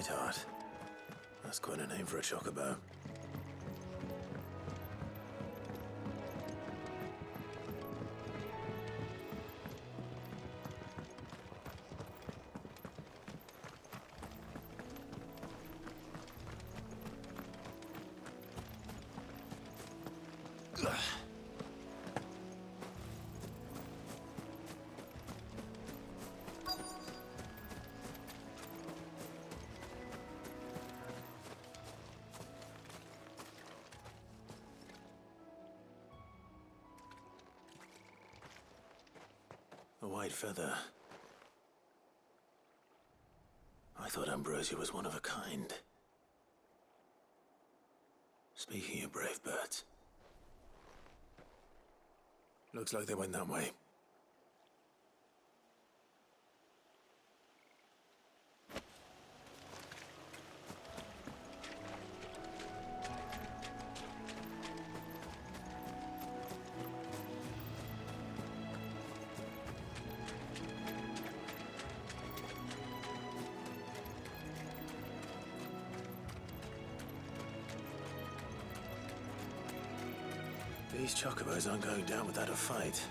Sweetheart. That's quite a name for a chocobo. A white feather. I thought Ambrosia was one of a kind. Speaking of brave birds. Looks like they went that way. These chocobos aren't going down without a fight.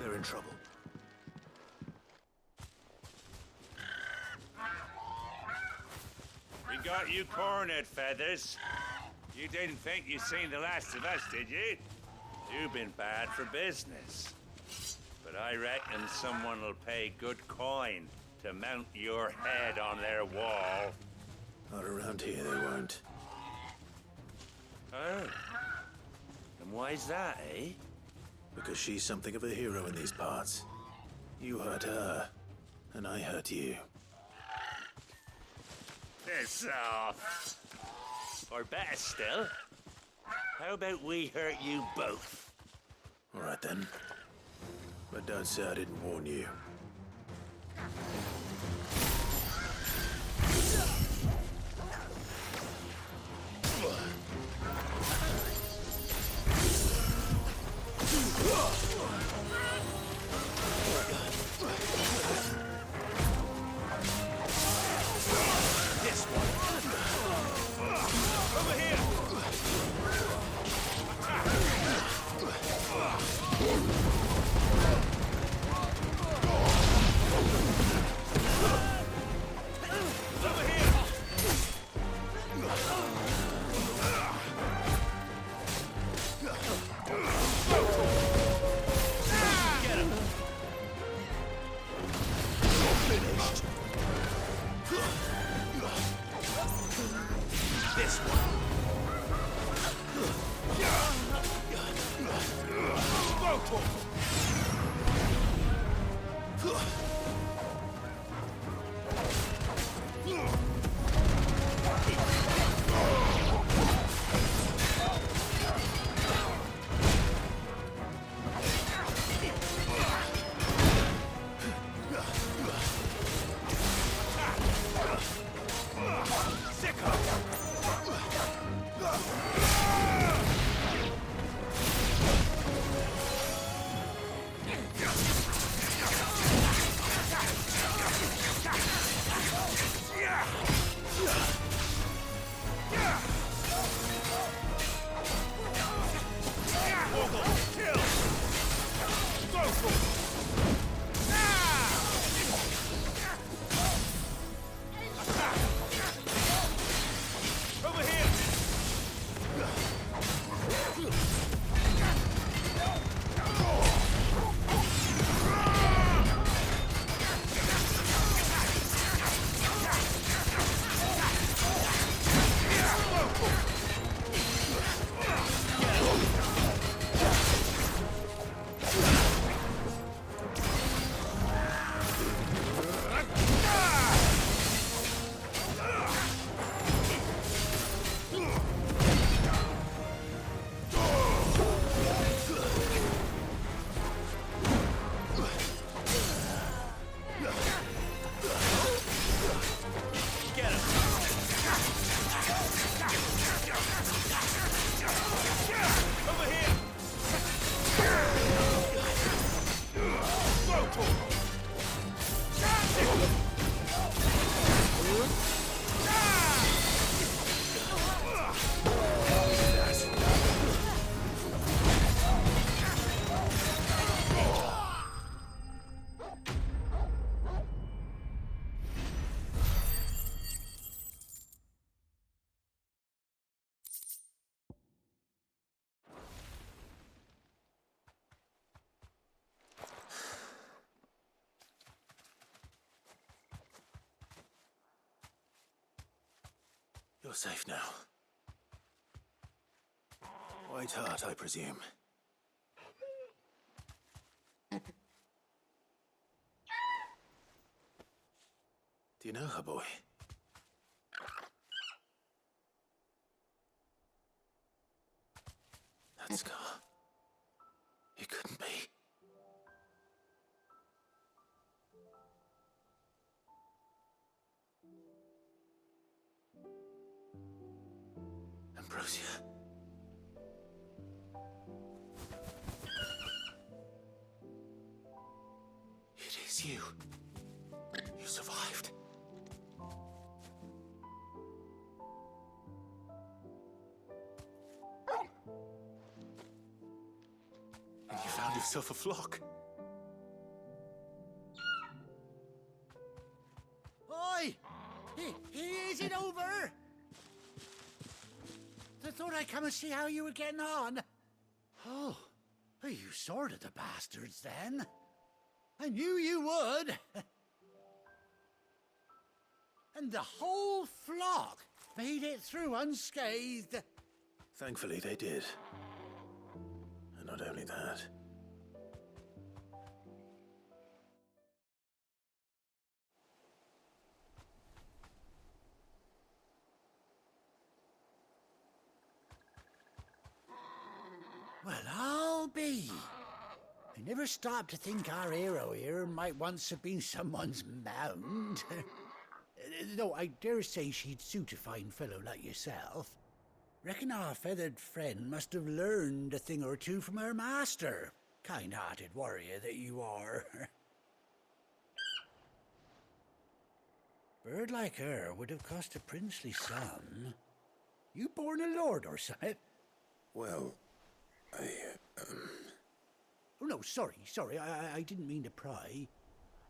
They're in trouble. We got you cornered, Feathers. You didn't think you'd seen the last of us, did you? You've been bad for business. But I reckon someone will pay good coin to mount your head on their wall. Not around here, they won't. Oh. And why's that, eh? Because she's something of a hero in these parts. You hurt her, and I hurt you. Piss off. Or better still, how about we hurt you both? All right then. But don't say I didn't warn you. This one. Over here. You're safe now. White Hart, I presume. Do you know her, boy? That scar. It couldn't be. Ambrosia. It is you. You survived. And you found yourself a flock. Oi! Is it over? I thought I'd come and see how you were getting on. Oh, you sorted the bastards then. I knew you would. And the whole flock made it through unscathed. Thankfully, they did. And not only that. Well, I'll be. I never stopped to think our hero here might once have been someone's mound. Though I dare say she'd suit a fine fellow like yourself. Reckon our feathered friend must have learned a thing or two from her master. Kind-hearted warrior that you are. Bird like her would have cost a princely sum. You born a lord or something? Well, Oh, no, sorry. I didn't mean to pry.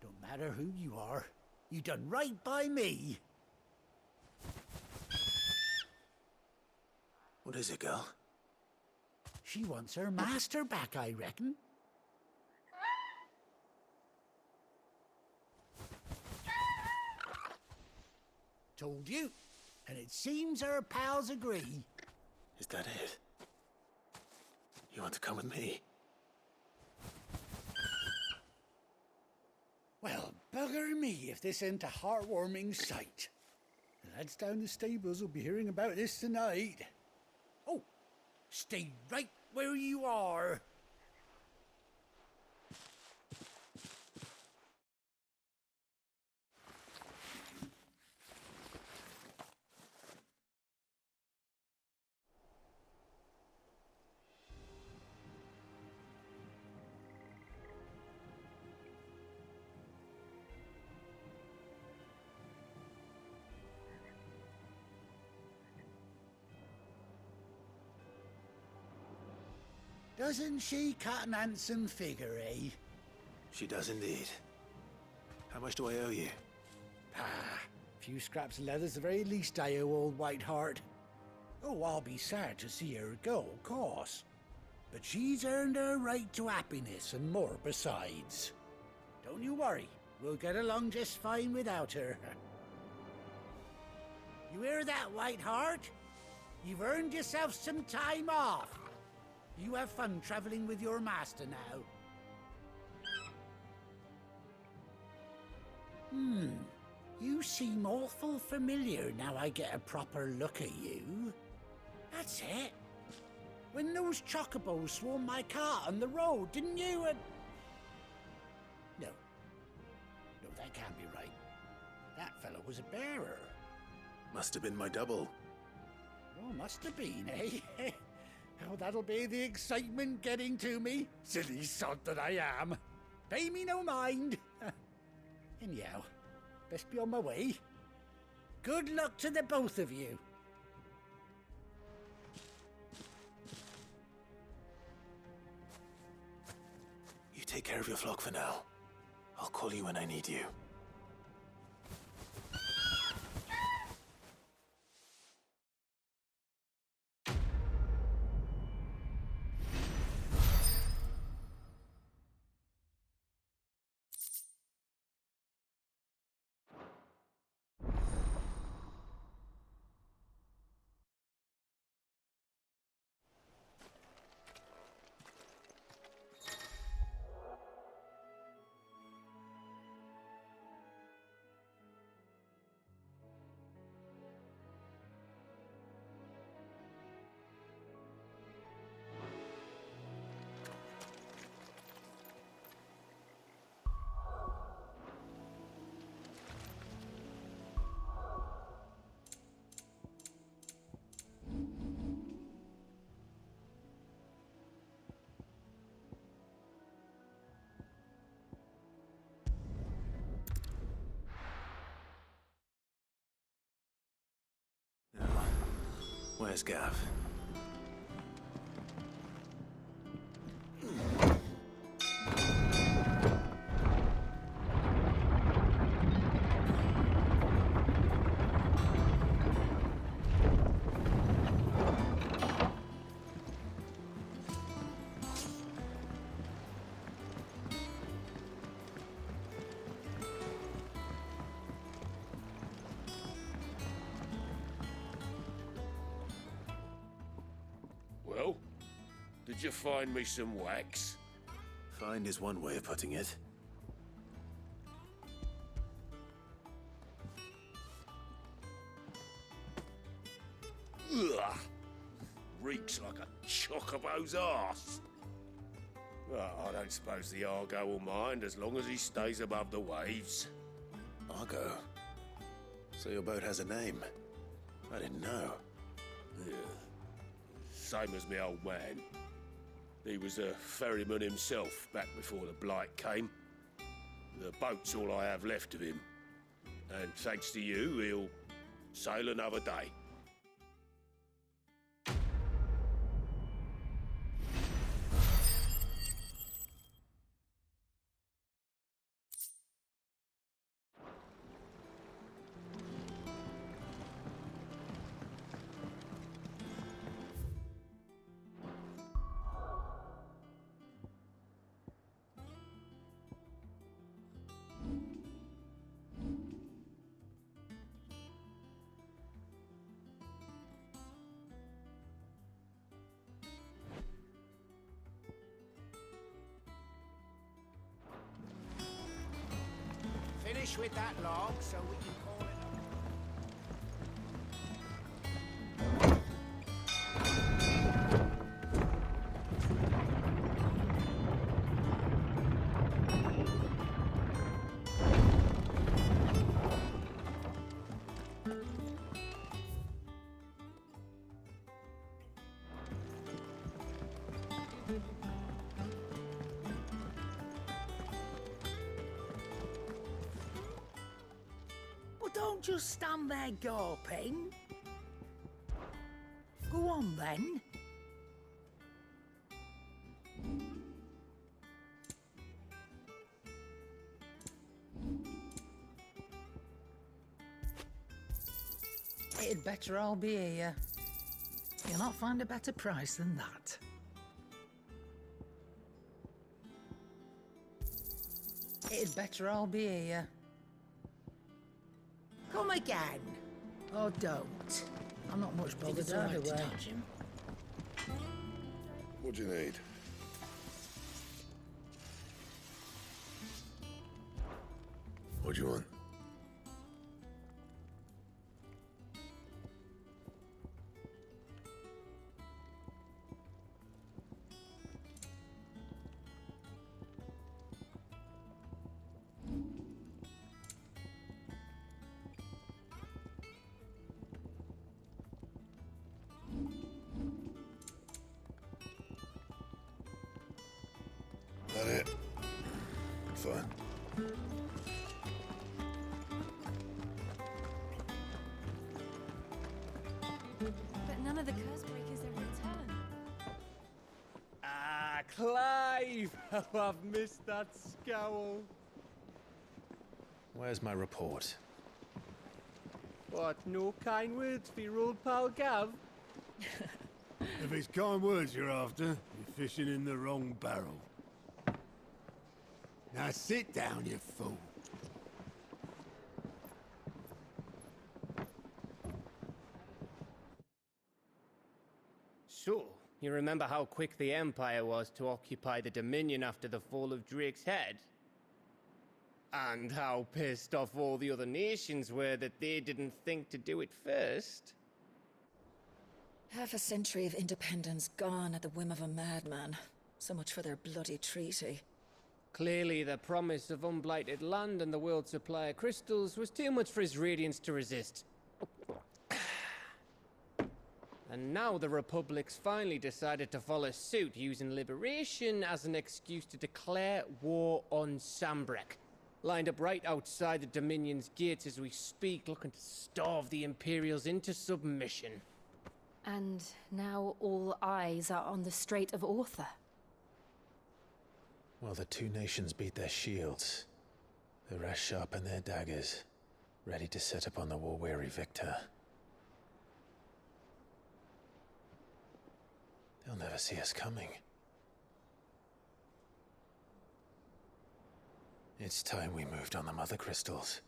Don't matter who you are. You done right by me. What is it, girl? She wants her master back, I reckon. Told you. And it seems her pals agree. Is that it? You want to come with me? Well, bugger me if this ain't a heartwarming sight. The lads down the stables will be hearing about this tonight. Oh, stay right where you are. Doesn't she cut an handsome figure, eh? She does indeed. How much do I owe you? A few scraps of leather's the very least I owe old White Hart. Oh, I'll be sad to see her go, of course. But she's earned her right to happiness and more besides. Don't you worry, we'll get along just fine without her. You hear that, White Hart? You've earned yourself some time off. You have fun traveling with your master now. You seem awful familiar now I get a proper look at you. That's it. When those chocobos swarmed my cart on the road, didn't you? No, that can't be right. That fellow was a bearer. Must have been my double. Oh, must have been, eh? Oh, that'll be the excitement getting to me. Silly sod that I am. Pay me no mind. Anyhow, best be on my way. Good luck to the both of you. You take care of your flock for now. I'll call you when I need you. Where's Gav? Well, did you find me some wax? Find is one way of putting it. Ugh! Reeks like a chocobo's arse. Well, I don't suppose the Argo will mind as long as he stays above the waves. Argo. So your boat has a name. I didn't know. Yeah. Same as me old man. He was a ferryman himself back before the blight came. The boat's all I have left of him. And thanks to you, he'll sail another day. Finish with that log so we can call it a... Well, don't just stand there gawping. Go on, then. It'd better all be here. You'll not find a better price than that. It'd better all be here. Come again. Or don't. I'm not much bothered either way. What do you need? What do you want? That it? Fine. But none of the curse breakers ever return. Ah, Clive! How I've missed that scowl. Where's my report? What, no kind words for your old pal Gav? If it's kind words you're after, you're fishing in the wrong barrel. Now sit down, you fool. So, you remember how quick the Empire was to occupy the Dominion after the fall of Drake's head? And how pissed off all the other nations were that they didn't think to do it first? Half a century of independence gone at the whim of a madman. So much for their bloody treaty. Clearly, the promise of unblighted land and the world's supply of crystals was too much for his radiance to resist. And now the Republic's finally decided to follow suit, using liberation as an excuse to declare war on Sambrek. Lined up right outside the Dominion's gates as we speak, looking to starve the Imperials into submission. And now all eyes are on the Strait of Author. While the two nations beat their shields, the rest sharpen their daggers, ready to set upon the war-weary victor. They'll never see us coming. It's time we moved on the Mother Crystals.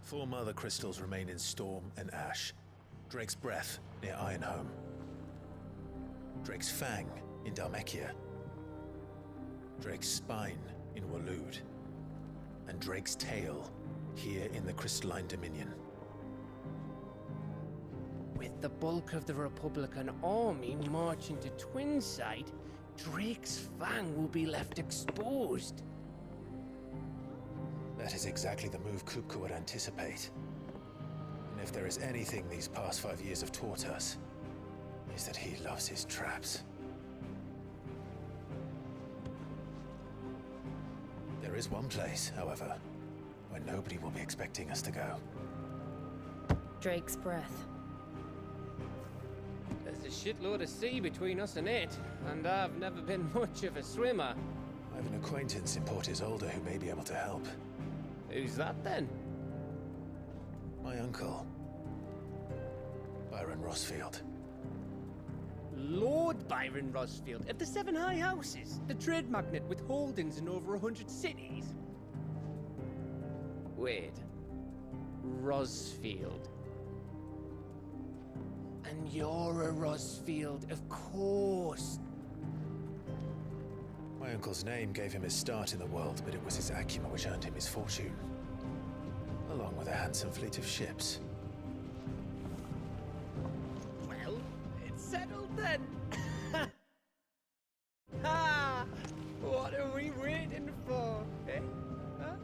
Four Mother Crystals remain in Storm and Ash. Drake's Breath near Ironhome. Drake's Fang in Dhalmekia. Drake's Spine in Waloed. And Drake's Tail here in the Crystalline Dominion. With the bulk of the Republican army marching to Twinside, Drake's Fang will be left exposed. That is exactly the move Kupka would anticipate. And if there is anything these past 5 years have taught us, is that he loves his traps. There is one place, however, where nobody will be expecting us to go. Drake's Breath. There's a shitload of sea between us and it, and I've never been much of a swimmer. I have an acquaintance in Port Isolde who may be able to help. Who's that then? My uncle, Byron Rossfield. Lord Byron Rosfield of the Seven High Houses, the trade magnate with holdings in over 100 cities. Wait, Rosfield. And you're a Rosfield, of course. My uncle's name gave him his start in the world, but it was his acumen which earned him his fortune. Along with a handsome fleet of ships. Well, it's settled then. Ha! What are we waiting for, eh? Huh?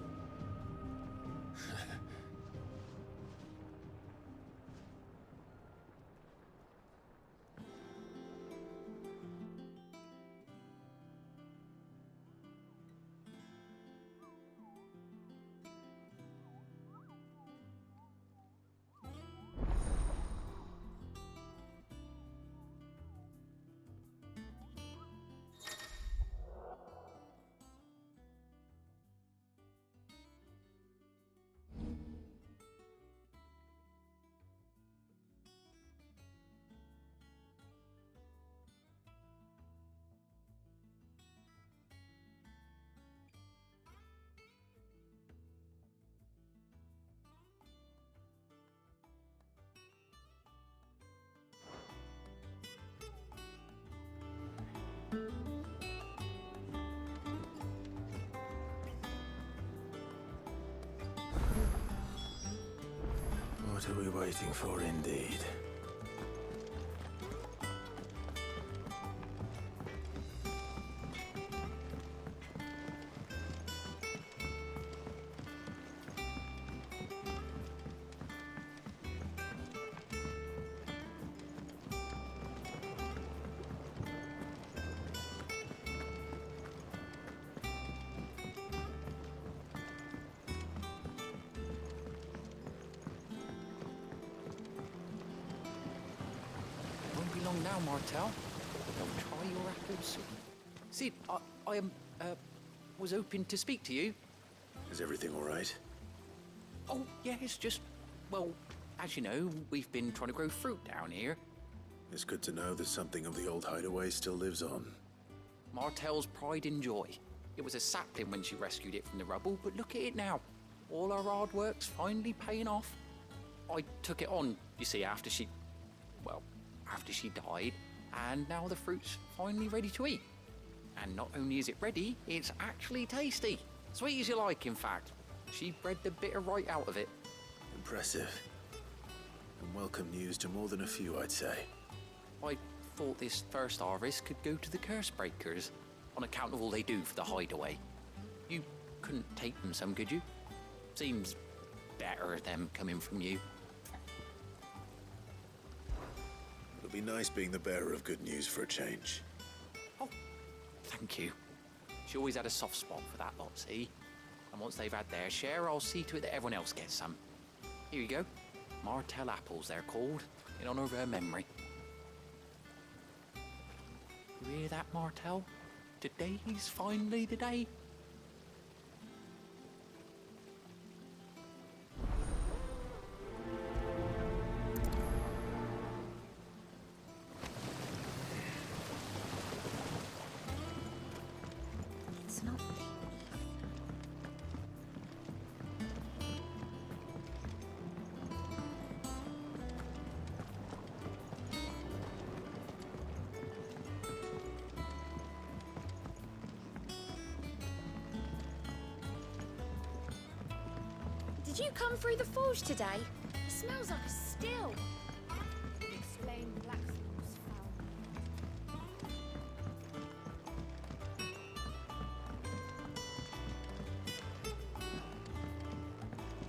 What are we waiting for, indeed? Long now, Martel. Don't try your apples. Sid, I was hoping to speak to you. Is everything all right? Oh, yeah, it's just, well, as you know, we've been trying to grow fruit down here. It's good to know that something of the old hideaway still lives on. Martel's pride and joy. It was a sapling when she rescued it from the rubble, but look at it now. All our hard work's finally paying off. I took it on, you see, after she died, and now the fruit's finally ready to eat. And not only is it ready, it's actually tasty. Sweet as you like, in fact. She bred the bitter right out of it. Impressive. And welcome news to more than a few, I'd say. I thought this first harvest could go to the curse breakers, on account of all they do for the hideaway. You couldn't take them some, could you? Seems better them coming from you. It'll be nice being the bearer of good news for a change. Oh, thank you. She always had a soft spot for that lot, see? And once they've had their share, I'll see to it that everyone else gets some. Here you go. Martell apples, they're called, in honor of her memory. You hear that, Martell? Today's finally the day. It's not deep. Did you come through the forge today? It smells like a still. Explain Blacksmith's foul.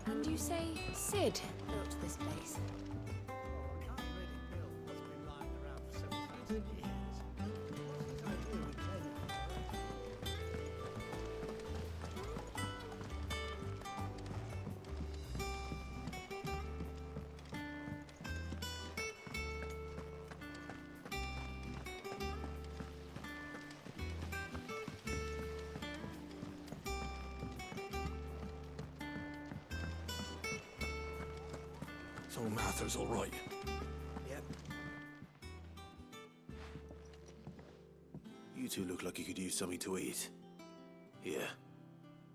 And you say Sid built this place? I can't really build what's been lying around for 7,000 years. What's his idea with claiming it forever? So Martha's all right. Yep. You two look like you could use something to eat. Here.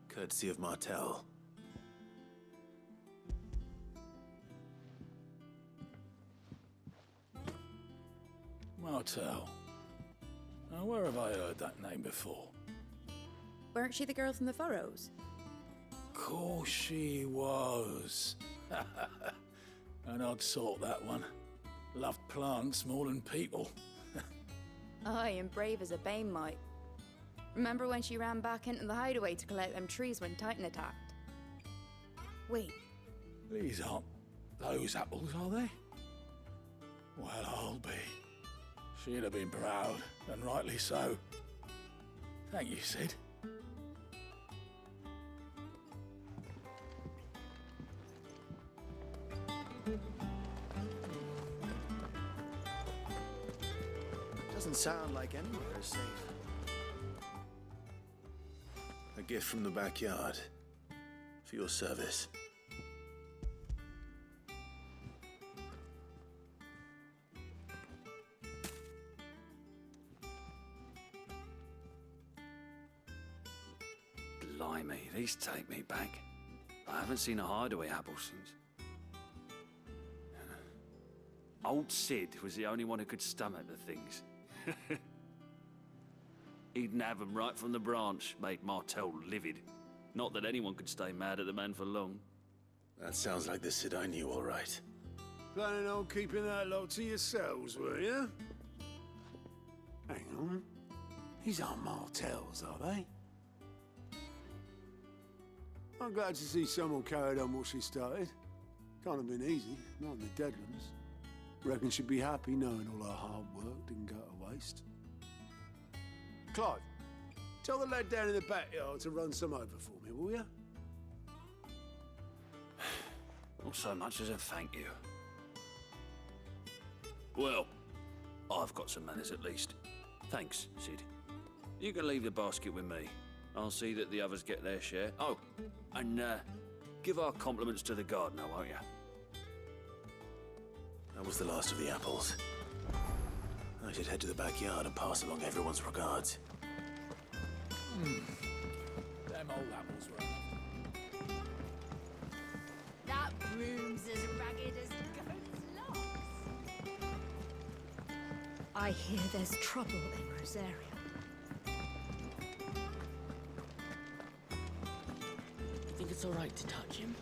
Courtesy of Martell. Martell. Now, where have I heard that name before? Weren't she the girl from the Furrows? Course she was. An odd sort, that one. Loved plants more than people. Aye, and brave as a bane might. Remember when she ran back into the hideaway to collect them trees when Titan attacked? Wait, These aren't those apples, are they? Well, I'll be. She'd have been proud, and rightly so. Thank you, Sid. Doesn't sound like anywhere is safe. A gift from the backyard. For your service. Blimey, these take me back. I haven't seen a hideaway apple since. Old Sid was the only one who could stomach the things. He'd nab them right from the branch, made Martell livid. Not that anyone could stay mad at the man for long. That sounds like the Sid I knew, all right. Planning on keeping that lot to yourselves, were you? Hang on. These aren't Martells, are they? I'm glad to see someone carried on what she started. Can't have been easy, not in the Deadlands. Reckon she'd be happy knowing all her hard work didn't go to waste. Clive, tell the lad down in the backyard to run some over for me, will you? Not so much as a thank you. Well, I've got some manners at least. Thanks, Sid. You can leave the basket with me. I'll see that the others get their share. Oh, and give our compliments to the gardener, won't you? That was the last of the apples. I should head to the backyard and pass along everyone's regards. Them old apples were enough. that broom's as ragged as goat's locks. I hear there's trouble in Rosaria. You think it's all right to touch him?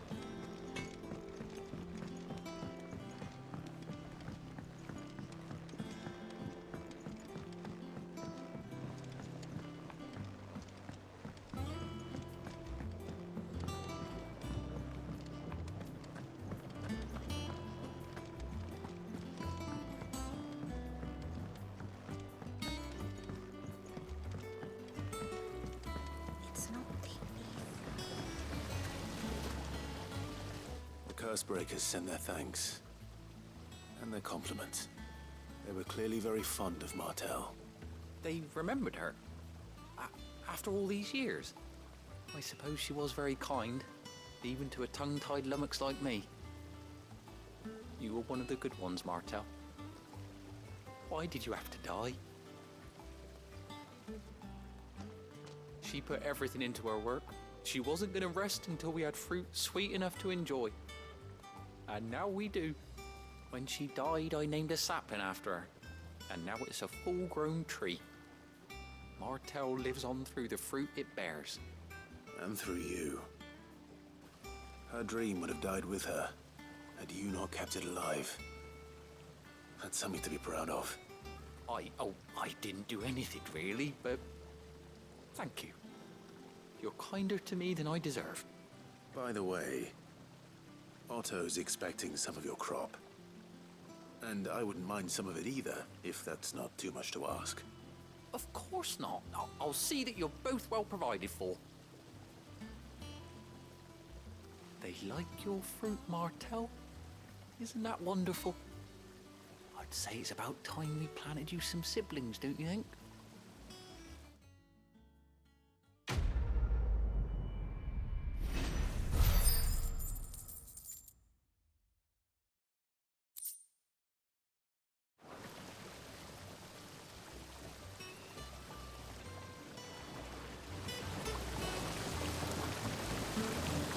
Cursebreakers send their thanks. And their compliments. They were clearly very fond of Martell. They remembered her. After all these years. I suppose she was very kind, even to a tongue-tied lummox like me. You were one of the good ones, Martell. Why did you have to die? She put everything into her work. She wasn't going to rest until we had fruit sweet enough to enjoy. And now we do. When she died, I named a sapling after her. And now it's a full-grown tree. Martell lives on through the fruit it bears. And through you. Her dream would have died with her, had you not kept it alive. That's something to be proud of. I didn't do anything really, but thank you. You're kinder to me than I deserve. By the way, Otto's expecting some of your crop. And I wouldn't mind some of it either, if that's not too much to ask. Of course not. I'll see that you're both well provided for. They like your fruit, Martell. Isn't that wonderful? I'd say it's about time we planted you some siblings, don't you think?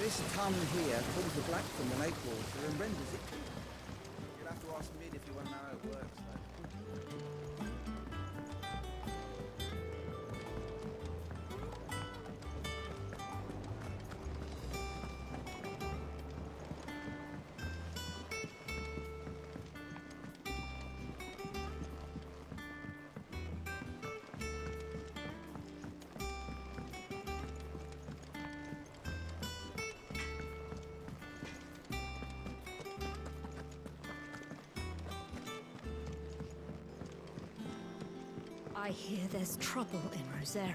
This ton here pulls the black from the lake water and renders it clean. You'll have to ask Mid if you want to know how it works, I hear there's trouble in Rosaria.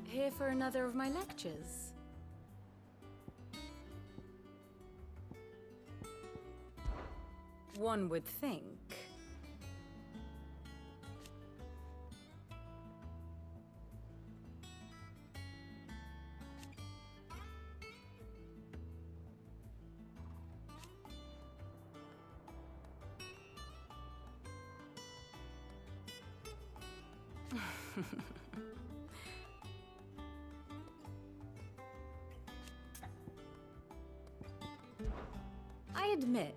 Here for another of my lectures? One would think. I admit.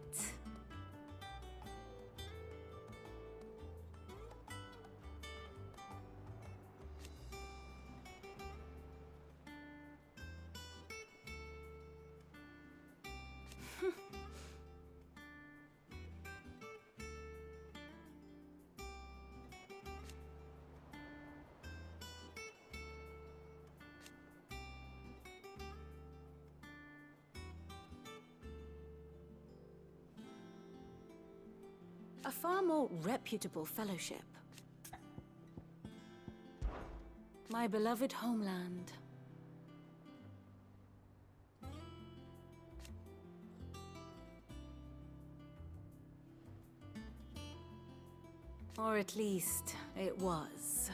A far more reputable fellowship. My beloved homeland. Or at least, it was.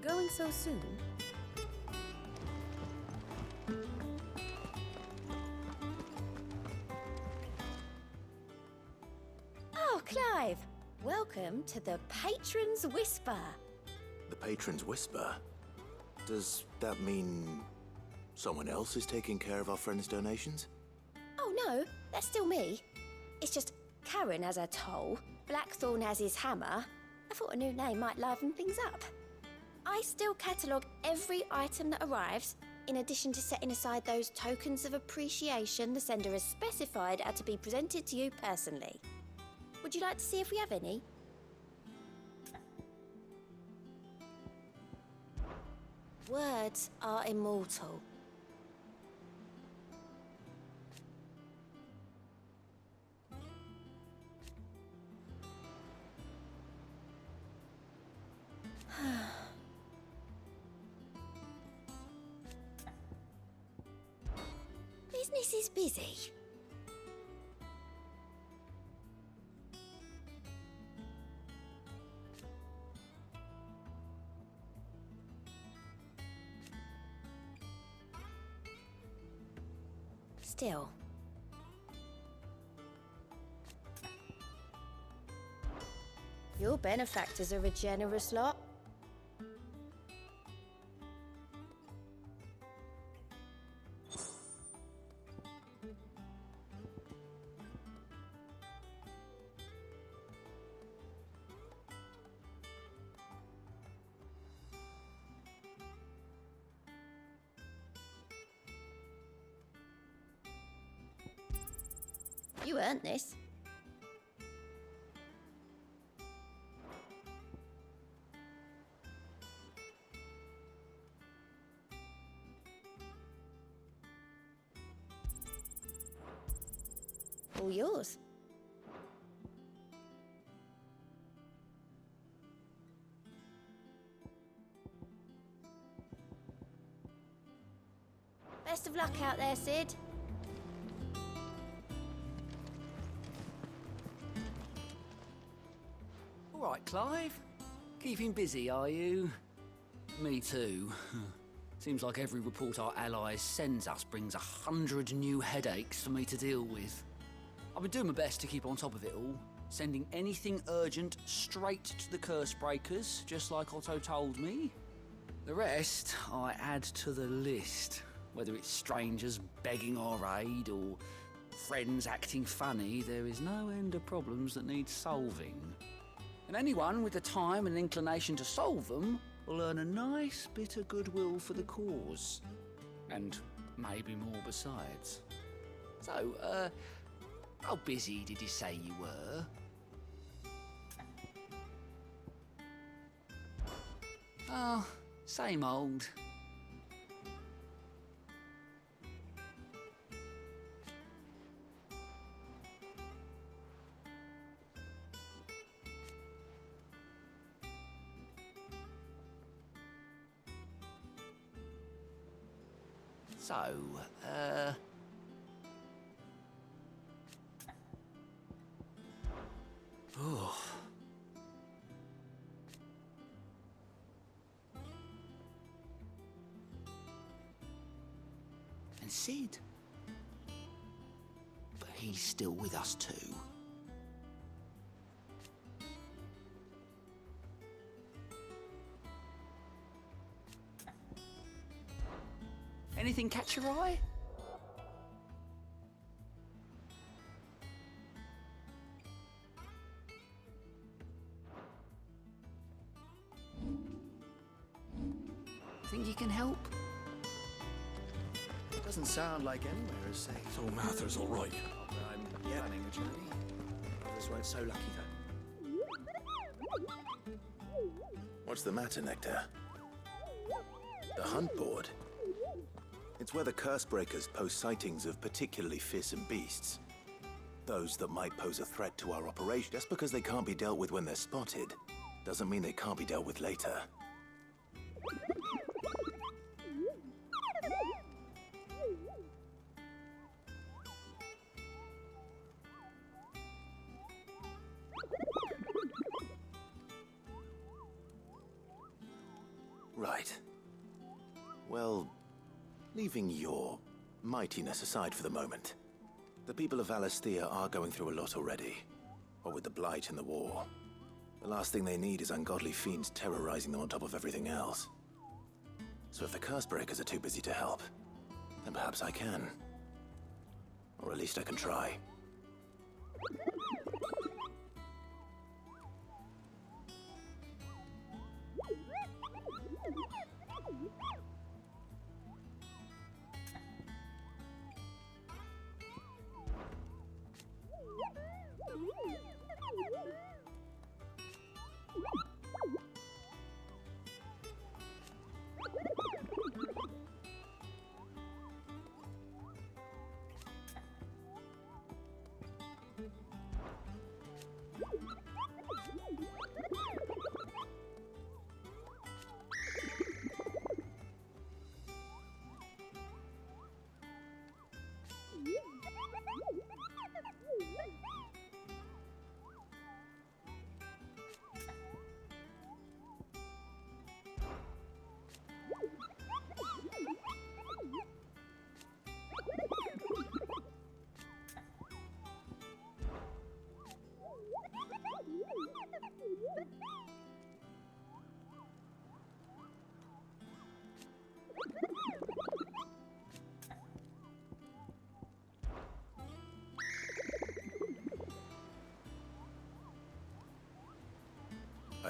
Going so soon? Oh, Clive! Welcome to the Patron's Whisper. The Patron's Whisper? Does that mean someone else is taking care of our friends' donations? Oh no, that's still me. It's just Karen has her toll, Blackthorn has his hammer. I thought a new name might liven things up. I still catalogue every item that arrives, in addition to setting aside those tokens of appreciation the sender has specified are to be presented to you personally. Would you like to see if we have any? Words are immortal. Business is busy. Still. Your benefactors are a generous lot. You earned this. All yours. Best of luck out there, Sid. All right, Clive. Keeping busy, are you? Me too. Seems like every report our allies sends us brings 100 new headaches for me to deal with. I've been doing my best to keep on top of it all, sending anything urgent straight to the curse breakers, just like Otto told me. The rest I add to the list, whether it's strangers begging our aid or friends acting funny. There is no end of problems that need solving. And anyone with the time and inclination to solve them will earn a nice bit of goodwill for the cause. And maybe more besides. So, how busy did you say you were? Oh, same old. So, oh. And Sid? But he's still with us too. Anything catch your eye? Think you can help? Doesn't sound like anywhere is safe. So Martha's all right. I'm planning a journey. Others weren't so lucky, though. What's the matter, Nectar? The hunt board? It's where the curse breakers post sightings of particularly fearsome beasts. Those that might pose a threat to our operation. Just because they can't be dealt with when they're spotted, doesn't mean they can't be dealt with later. Right. Well, leaving your mightiness aside for the moment, the people of Alastia are going through a lot already. What with the Blight and the war. The last thing they need is ungodly fiends terrorizing them on top of everything else. So if the curse breakers are too busy to help, then perhaps I can. Or at least I can try.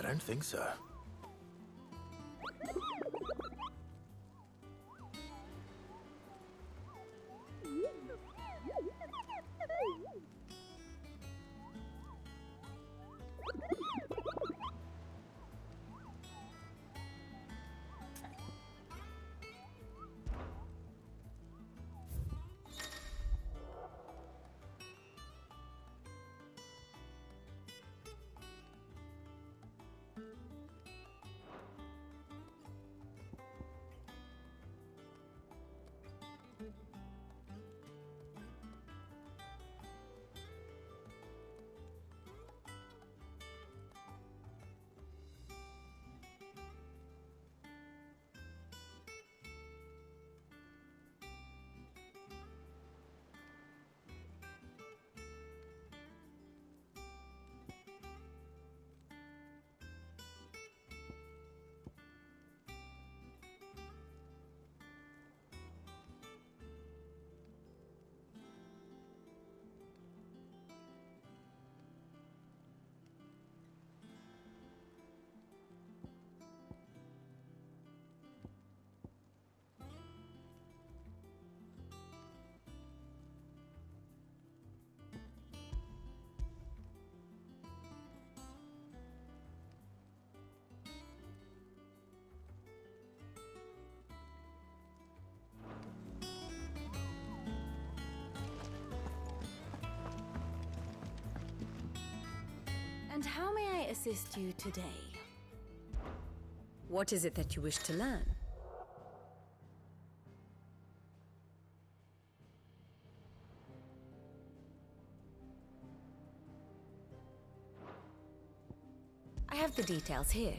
don't think so. And how may I assist you today? What is it that you wish to learn? I have the details here.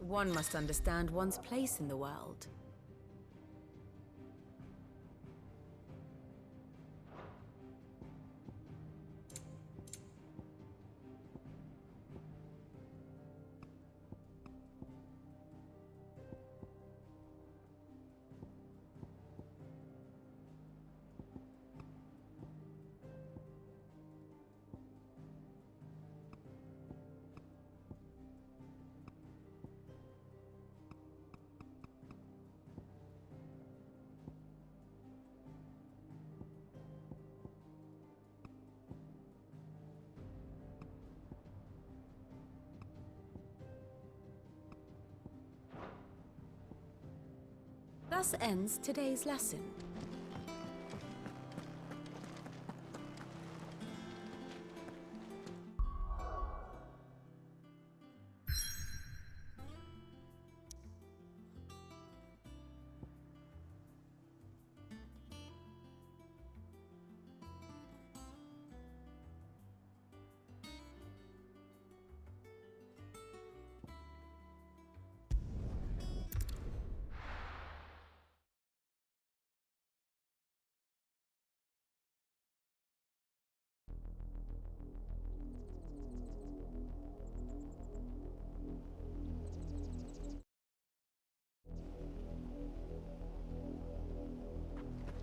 One must understand one's place in the world. Thus ends today's lesson.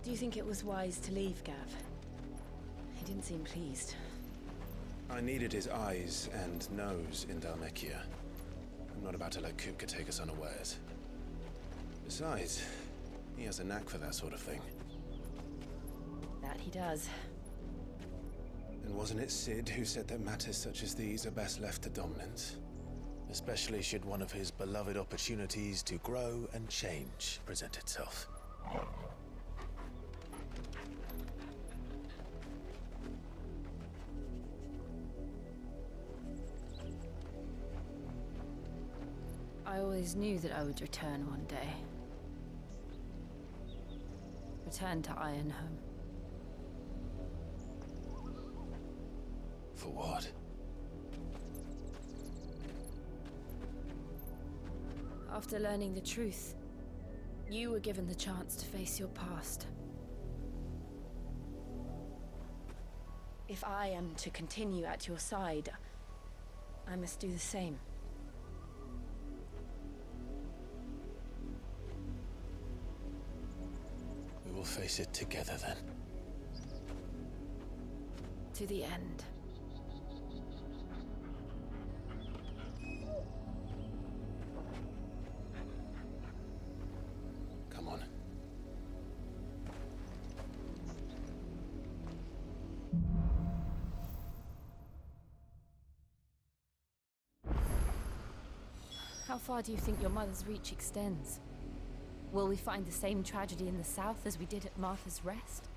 Do you think it was wise to leave, Gav? He didn't seem pleased. I needed his eyes and nose in Dhalmekia. I'm not about to let Kupka take us unawares. Besides, he has a knack for that sort of thing. That he does. And wasn't it Sid who said that matters such as these are best left to dominance? Especially should one of his beloved opportunities to grow and change present itself. I always knew that I would return one day. Return to Ironhome. For what? After learning the truth, you were given the chance to face your past. If I am to continue at your side, I must do the same. We will face it together then. To the end. Come on. How far do you think your mother's reach extends? Will we find the same tragedy in the south as we did at Martha's Rest?